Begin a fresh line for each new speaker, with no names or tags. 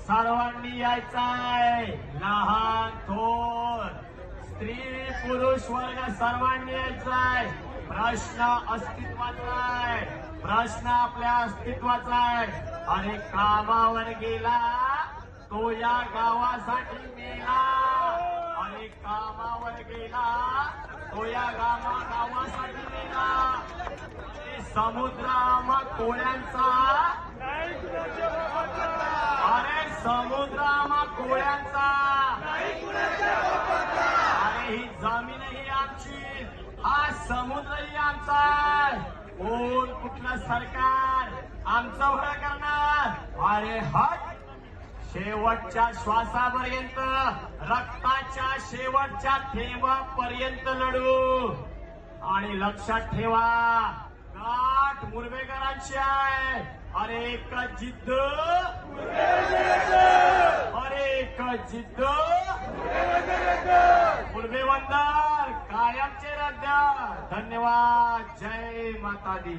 सर्वांनी यायचंय, लहान थोर स्त्री पुरुष वर्ग सर्वांनी यायचंय. प्रश्न अस्तित्वाचा आहे, प्रश्न आपल्या अस्तित्वाचा आहे. अरे कामावर गेला तो या गावासाठी मेला, अरे कामावर गेला तो या गावासाठी मेला. समुद्र आम्हा कोळ्यांचा, अरे समुद्र आम्हा कोळ्यांचा, अरे ही जमीनही आमची, हा समुद्रही आमचा आहे. कोण कुठलं सरकार आमचं उघड करणार? अरे हट, शेवटच्या श्वासापर्यंत, रक्ताच्या शेवटच्या थेंबापर्यंत लढू. आणि लक्षात ठेवा, गाठ मुरबेकरांची आहे. अरे एक जिद्द, अरे एक जिद्द, मुरबेवंदर कायमचे रद्द. धन्यवाद. जय माता दी.